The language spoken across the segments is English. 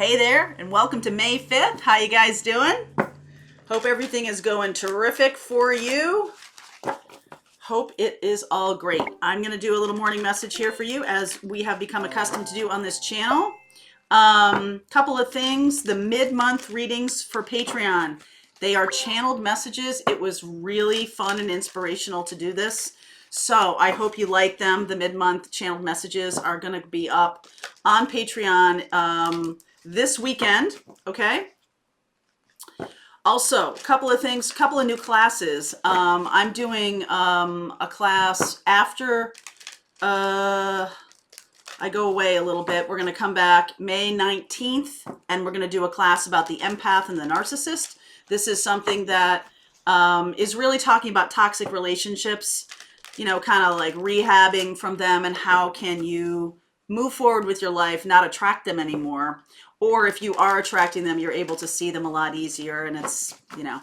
hey there, and welcome to May 5th. How you guys doing? Hope everything is going terrific for you. Hope it is all great. I'm going to do a little morning message here for you, as we have become accustomed to do on this channel. Couple of things. The mid-month readings for Patreon. They are channeled messages. It was really fun and inspirational to do this. So I hope you like them. The mid-month channeled messages are going to be up on Patreon this weekend. Okay. Also, a couple of things, couple of new classes. I'm doing a class after I go away a little bit. We're going to come back May 19th, and we're going to do a class about the empath and the narcissist. This is something that is really talking about toxic relationships, you know, kind of like rehabbing from them, and how can you move forward with your life, not attract them anymore. Or if you are attracting them, you're able to see them a lot easier, and it's, you know,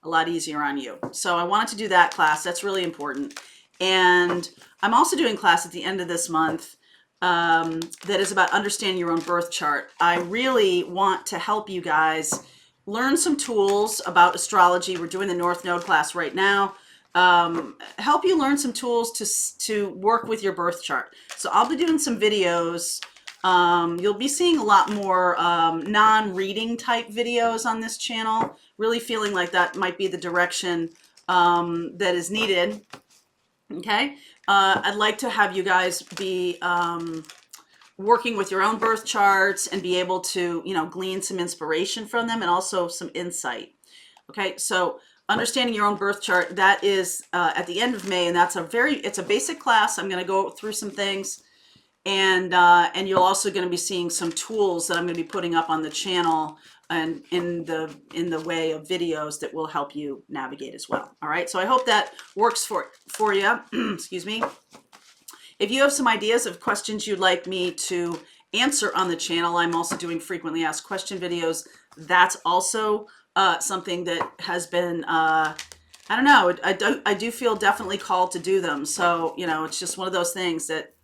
a lot easier on you. So I wanted to do that class. That's really important. And I'm also doing a class at the end of this month that is about understanding your own birth chart. I really want to help you guys learn some tools about astrology. We're doing the North Node class right now. Help you learn some tools to work with your birth chart. So I'll be doing some videos. You'll be seeing a lot more non-reading type videos on this channel. Really feeling like that might be the direction that is needed. Okay. I'd like to have you guys be working with your own birth charts and be able to, you know, glean some inspiration from them, and also some insight. Okay. So understanding your own birth chart, that is at the end of May, and that's it's a basic class. I'm going to go through some things, and you're also going to be seeing some tools that I'm going to be putting up on the channel, and in the way of videos that will help you navigate as well. All right. So I hope that works for you. Excuse me. If you have some ideas of questions you'd like me to answer on the channel, I'm also doing frequently asked question videos. That's also something that has been, I don't know, I do feel definitely called to do them. So, you know, it's just one of those things that,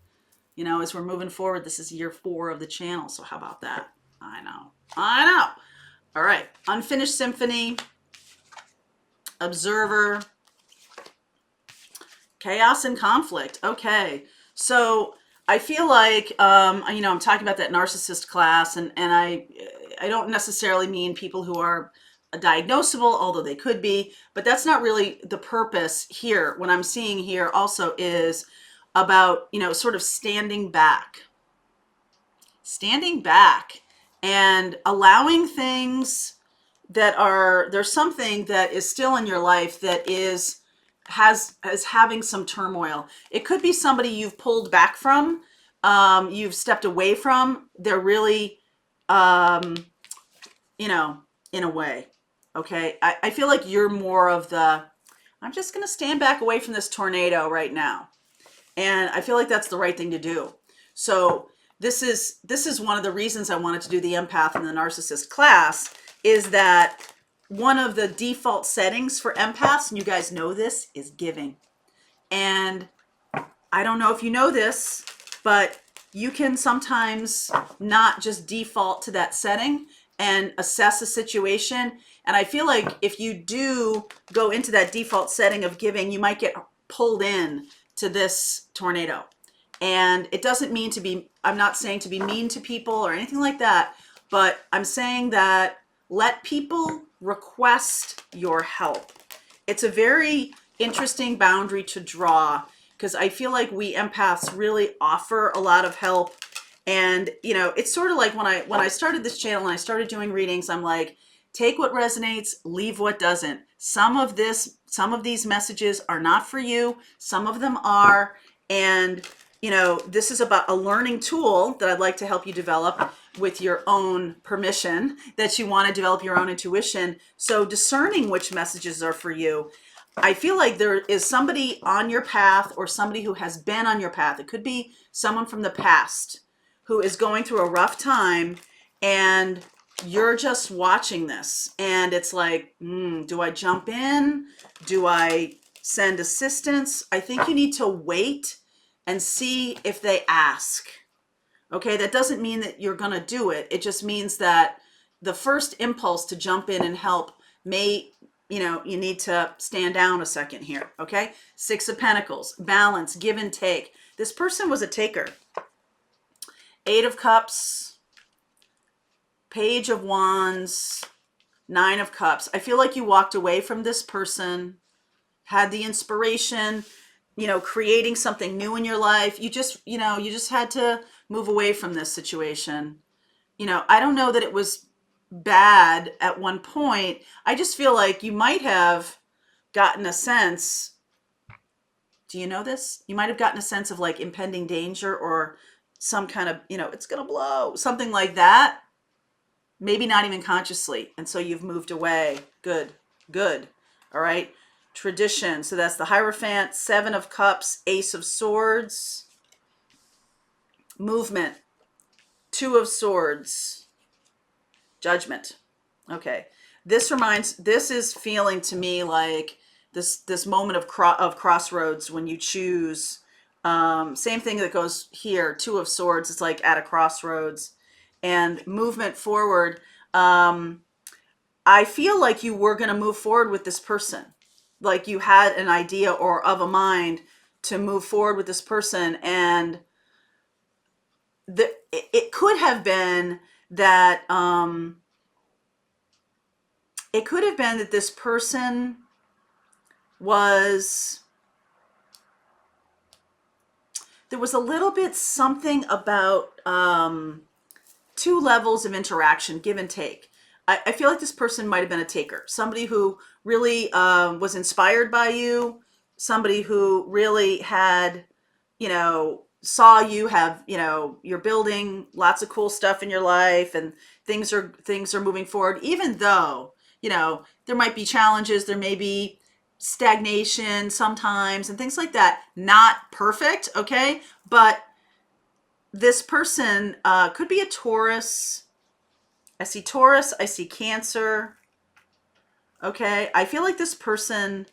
you know, as we're moving forward, this is year 4 of the channel. So how about that? I know. All right. Unfinished Symphony, Observer, Chaos and Conflict. Okay. So I feel like, you know, I'm talking about that narcissist class, and I don't necessarily mean people who are diagnosable, although they could be, but that's not really the purpose here. What I'm seeing here also is about, you know, sort of standing back and allowing things that there's something that is still in your life that is having some turmoil. It could be somebody you've pulled back from, you've stepped away from. They're really, you know, in a way. Okay. I feel like you're more of I'm just going to stand back away from this tornado right now. And I feel like that's the right thing to do. So this is one of the reasons I wanted to do the empath and the narcissist class, is that one of the default settings for empaths, and you guys know this, is giving. And I don't know if you know this, but you can sometimes not just default to that setting and assess a situation. And I feel like if you do go into that default setting of giving, you might get pulled in to this tornado. And it doesn't mean to be, I'm not saying to be mean to people or anything like that, but I'm saying that let people request your help. It's a very interesting boundary to draw, because I feel like we empaths really offer a lot of help. And, you know, it's sort of like when I started this channel and I started doing readings, I'm like, take what resonates, leave what doesn't. Some of these messages are not for you. Some of them are. And, you know, this is about a learning tool that I'd like to help you develop with your own permission, that you want to develop your own intuition. So discerning which messages are for you. I feel like there is somebody on your path, or somebody who has been on your path. It could be someone from the past who is going through a rough time, and you're just watching this, and it's like, do I jump in? Do I send assistance? I think you need to wait and see if they ask. Okay, that doesn't mean that you're going to do it. It just means that the first impulse to jump in and help may, you need to stand down a second here. Okay, Six of Pentacles, balance, give and take. This person was a taker. Eight of Cups, Page of Wands, Nine of Cups. I feel like you walked away from this person, had the inspiration, creating something new in your life. You just had to move away from this situation. I don't know that it was bad at one point. I just feel like you might have gotten a sense. Do you know this? You might have gotten a sense of like impending danger or some kind of, it's going to blow, something like that. Maybe not even consciously. And so you've moved away. Good, good. All right. Tradition. So that's the Hierophant, Seven of Cups, Ace of Swords. Movement. Two of Swords. Judgment. Okay. This is feeling to me like this moment of crossroads when you choose. Same thing that goes here. Two of Swords. It's like at a crossroads. And movement forward. I feel like you were going to move forward with this person. Like you had an idea or of a mind to move forward with this person. And it could have been that this person was, there was a little bit something about two levels of interaction, give and take. I feel like this person might have been a taker, somebody who really was inspired by you, somebody who really had, saw you have, you're building lots of cool stuff in your life and things are moving forward, even though, there might be challenges, there may be stagnation sometimes and things like that. Not perfect, okay? But this person could be a Taurus. I see Taurus, I see Cancer. Okay, I feel like this person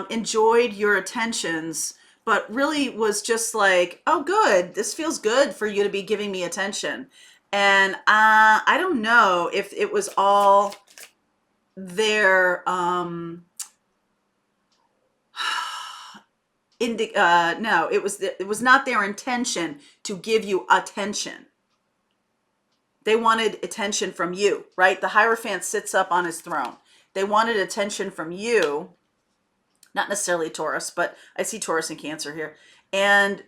enjoyed your attentions, but really was just like, oh, good, this feels good for you to be giving me attention. And I don't know if it was all their no, it was not their intention to give you attention. They wanted attention from you, right? The Hierophant sits up on his throne. They wanted attention from you, not necessarily Taurus, but I see Taurus and Cancer here. And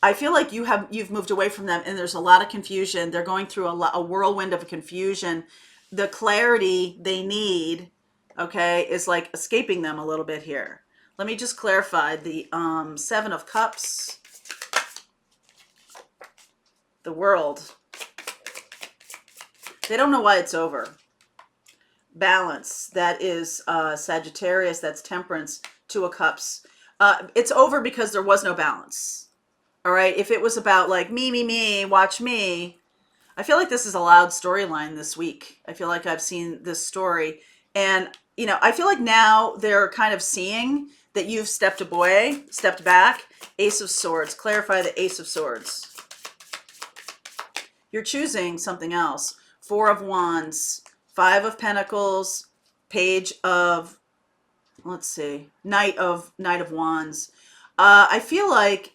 I feel like you've moved away from them, and there's a lot of confusion. They're going through a whirlwind of confusion. The clarity they need, okay, is like escaping them a little bit here. Let me just clarify the Seven of Cups, the World. They don't know why it's over. Balance, that is Sagittarius, that's Temperance, Two of Cups. It's over because there was no balance. All right, if it was about like me, watch me, I feel like this is a loud storyline this week. I feel like I've seen this story. And, I feel like now they're kind of seeing that you've stepped back. Ace of Swords, clarify the Ace of Swords. You're choosing something else. Four of Wands, Five of Pentacles, Page of, let's see, Knight of Wands. I feel like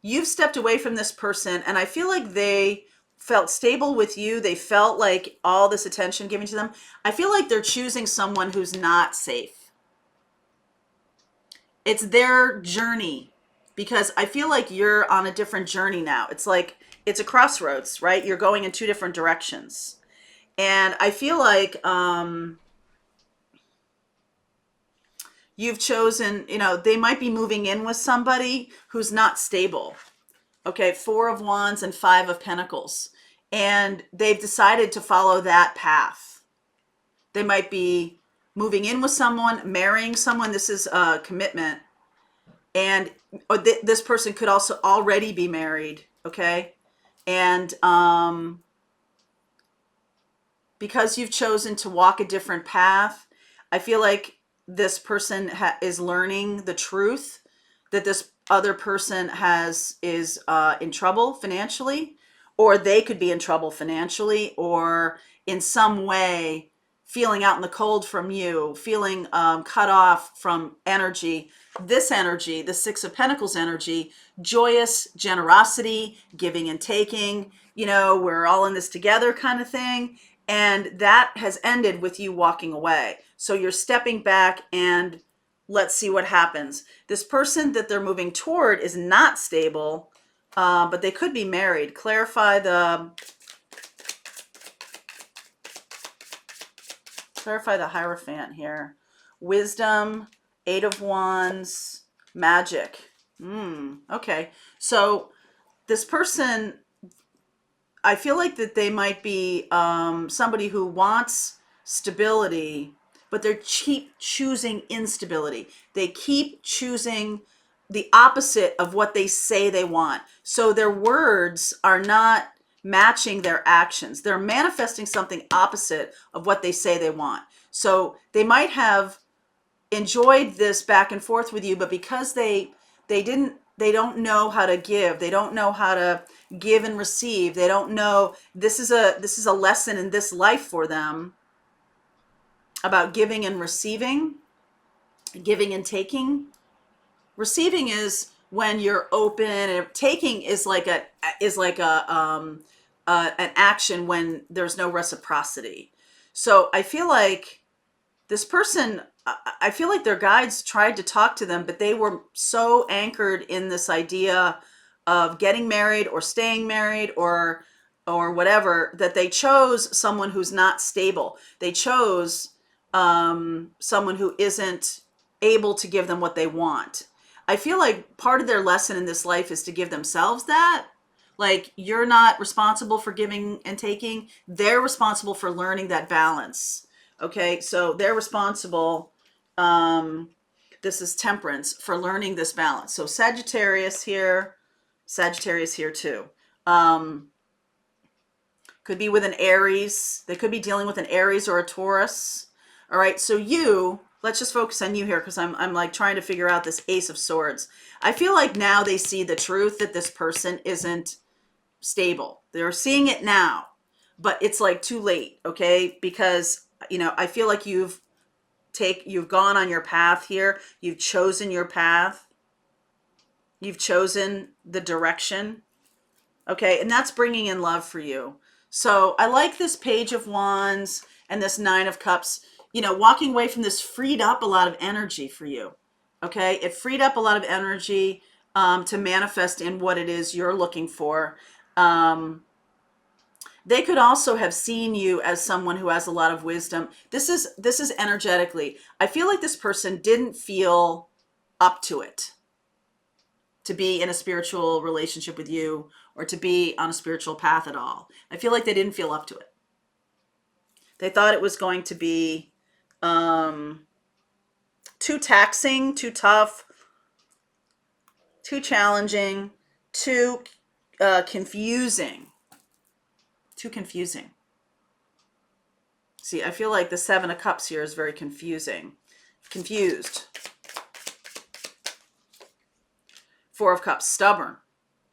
you've stepped away from this person, and I feel like they felt stable with you. They felt like all this attention given to them. I feel like they're choosing someone who's not safe. It's their journey, because I feel like you're on a different journey now. It's like, it's a crossroads, right? You're going in two different directions. And I feel like you've chosen, they might be moving in with somebody who's not stable. Okay, Four of Wands and Five of Pentacles. And they've decided to follow that path. They might be moving in with someone, marrying someone. This is a commitment. And this person could also already be married, okay? And because you've chosen to walk a different path, I feel like this person is learning the truth that this other person is in trouble financially, or they could be in trouble financially, or in some way feeling out in the cold from you, feeling cut off from energy. This energy, the Six of Pentacles energy, joyous generosity, giving and taking, we're all in this together kind of thing. And that has ended with you walking away. So you're stepping back and let's see what happens. This person that they're moving toward is not stable, but they could be married. Clarify the Hierophant here. Wisdom, Eight of Wands, Magic. Okay. So this person, I feel like that they might be somebody who wants stability, but they keep choosing instability. They keep choosing the opposite of what they say they want. So their words are not matching their actions. They're manifesting something opposite of what they say they want. So they might have enjoyed this back and forth with you, but because they don't know how to give, they don't know how to give and receive, they don't know, this is a lesson in this life for them about giving and receiving, giving and taking. Receiving is when you're open, and taking is like an action when there's no reciprocity. So I feel like this person, I feel like their guides tried to talk to them, but they were so anchored in this idea of getting married or staying married or whatever, that they chose someone who's not stable. They chose someone who isn't able to give them what they want. I feel like part of their lesson in this life is to give themselves that. Like, you're not responsible for giving and taking. They're responsible for learning that balance. Okay, so they're responsible. This is Temperance, for learning this balance. So Sagittarius here too. Could be with an Aries. They could be dealing with an Aries or a Taurus. All right, so let's just focus on you here, because I'm like trying to figure out this Ace of Swords. I feel like now they see the truth that this person isn't stable. They're seeing it now, but it's like too late, okay? Because, I feel like you've gone on your path here. You've chosen your path. You've chosen the direction, okay? And that's bringing in love for you. So I like this Page of Wands and this Nine of Cups. Walking away from this freed up a lot of energy for you, okay? It freed up a lot of energy to manifest in what it is you're looking for. They could also have seen you as someone who has a lot of wisdom. This is energetically. I feel like this person didn't feel up to it to be in a spiritual relationship with you, or to be on a spiritual path at all. I feel like they didn't feel up to it. They thought it was going to be too taxing, too tough, too challenging, too confusing. Too confusing. See, I feel like the Seven of Cups here is very confusing. Confused. Four of Cups, stubborn.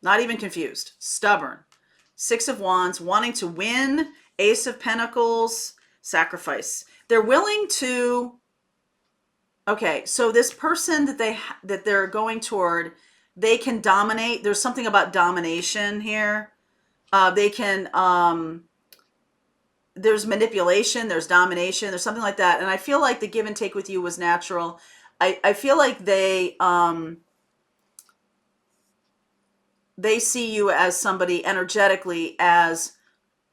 Not even confused, stubborn. Six of Wands, wanting to win. Ace of Pentacles, sacrifice. They're willing to, okay, so this person that they're going toward, they can dominate. There's something about domination here. They can, there's manipulation, there's domination, there's something like that. And I feel like the give and take with you was natural. I feel like they see you as somebody energetically, as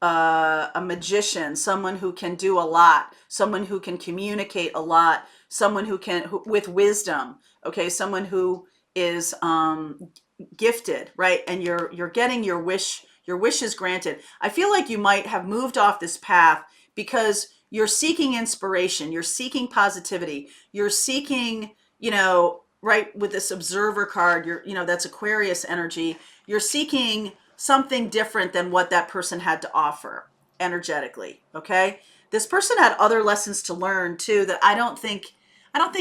a magician, someone who can do a lot, someone who can communicate a lot, someone with wisdom, okay, someone who is gifted, right? And you're getting your wish is granted. I feel like you might have moved off this path because you're seeking inspiration, you're seeking positivity, you're seeking, right, with this Observer card, that's Aquarius energy. You're seeking something different than what that person had to offer energetically, okay? This person had other lessons to learn too that I don't think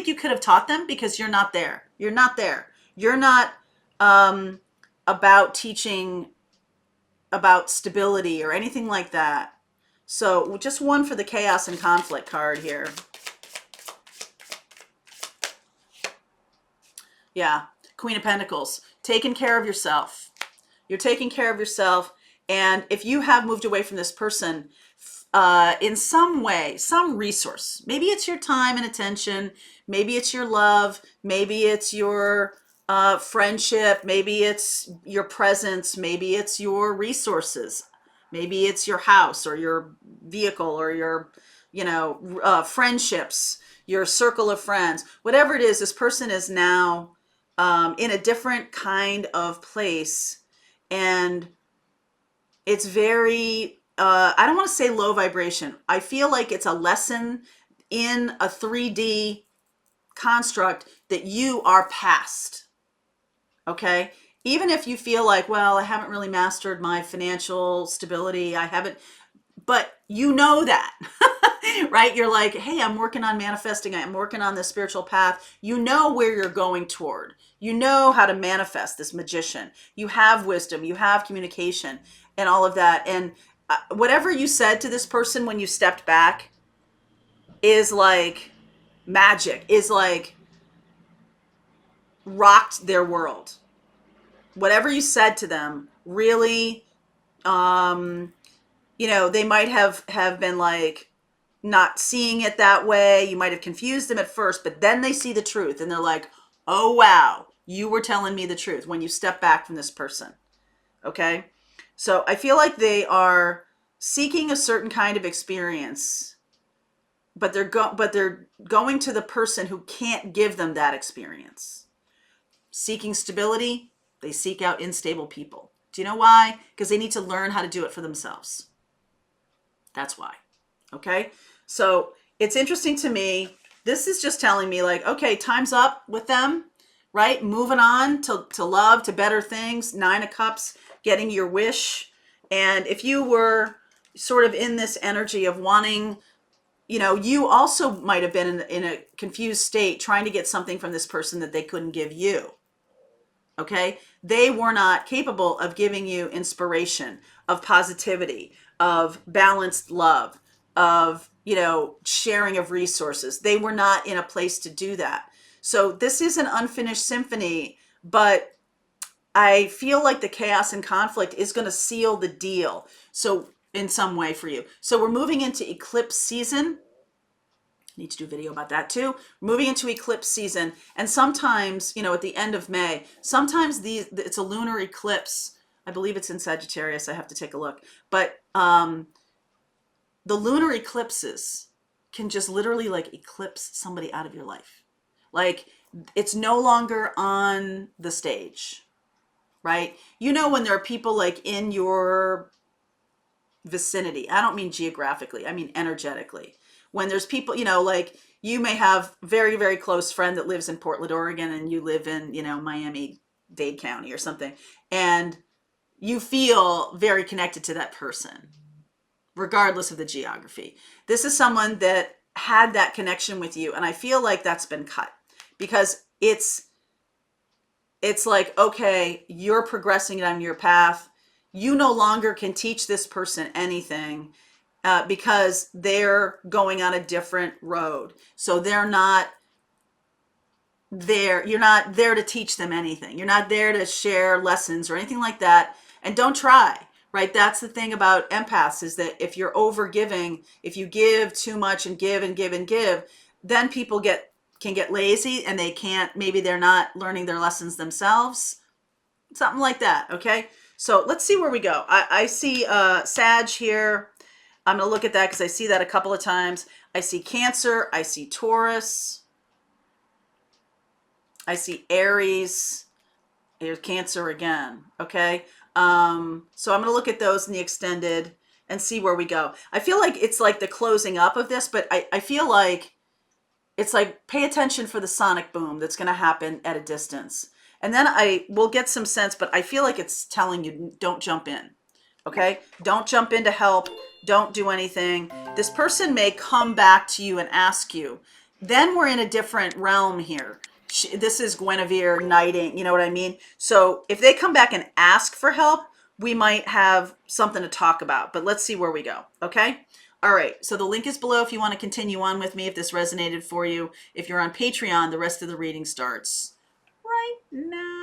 you could have taught them, because you're not there. You're not there. You're not about teaching about stability or anything like that. So just one for the chaos and conflict card here. Yeah, Queen of Pentacles, taking care of yourself. You're taking care of yourself. And if you have moved away from this person, in some way, some resource, maybe it's your time and attention, maybe it's your love, maybe it's your friendship, maybe it's your presence, maybe it's your resources, maybe it's your house or your vehicle or your, friendships, your circle of friends, whatever it is, this person is now in a different kind of place. And it's very, I don't want to say low vibration. I feel like it's a lesson in a 3D construct that you are past. Okay? Even if you feel like, well, I haven't really mastered my financial stability, I haven't, but you know that, right? You're like, hey, I'm working on manifesting. I'm working on this spiritual path. You know where you're going toward. You know how to manifest this magician. You have wisdom. You have communication and all of that. And whatever you said to this person when you stepped back is like magic, is like rocked their world. Whatever you said to them really, they might have been like not seeing it that way. You might have confused them at first, but then they see the truth and they're like, oh, wow, you were telling me the truth when you step back from this person. Okay. So I feel like they are seeking a certain kind of experience, but they're going to the person who can't give them that experience. Seeking stability, they seek out unstable people. Do you know why? Because they need to learn how to do it for themselves. That's why. Okay. So it's interesting to me. This is just telling me like, okay, time's up with them, right? Moving on to love, to better things. 9 of Cups, getting your wish. And if you were sort of in this energy of wanting, you also might have been in a confused state trying to get something from this person that they couldn't give you. Okay? They were not capable of giving you inspiration, of positivity, of balanced love, of, sharing of resources. They were not in a place to do that. So this is an unfinished symphony, but I feel like the chaos and conflict is going to seal the deal. So in some way for you. So we're moving into eclipse season. Need to do a video about that too. Moving into eclipse season. And sometimes, at the end of May, sometimes it's a lunar eclipse. I believe it's in Sagittarius. I have to take a look. But the lunar eclipses can just literally like eclipse somebody out of your life. Like it's no longer on the stage, right? When there are people like in your vicinity, I don't mean geographically, I mean energetically. When there's people, like you may have very, very close friend that lives in Portland, Oregon, and you live in, Miami-Dade County or something. And you feel very connected to that person, regardless of the geography. This is someone that had that connection with you. And I feel like that's been cut because it's like, okay, you're progressing on your path. You no longer can teach this person anything because they're going on a different road. So they're not there. You're not there to teach them anything. You're not there to share lessons or anything like that. And don't try. Right? That's the thing about empaths is that if you're over giving, if you give too much and give and give and give, then people can get lazy and maybe they're not learning their lessons themselves. Something like that. Okay. So let's see where we go. I see Sag here. I'm going to look at that because I see that a couple of times. I see Cancer. I see Taurus. I see Aries. Here's Cancer again. Okay. So I'm going to look at those in the extended and see where we go. I feel like it's like the closing up of this, but I feel like it's like pay attention for the sonic boom that's going to happen at a distance. And then I will get some sense, but I feel like it's telling you don't jump in. Okay? Don't jump in to help. Don't do anything. This person may come back to you and ask you. Then we're in a different realm here. This is Guinevere knighting, you know what I mean? So if they come back and ask for help, we might have something to talk about, but let's see where we go. Okay. All right. So the link is below if you want to continue on with me, if this resonated for you. If you're on Patreon, the rest of the reading starts right now.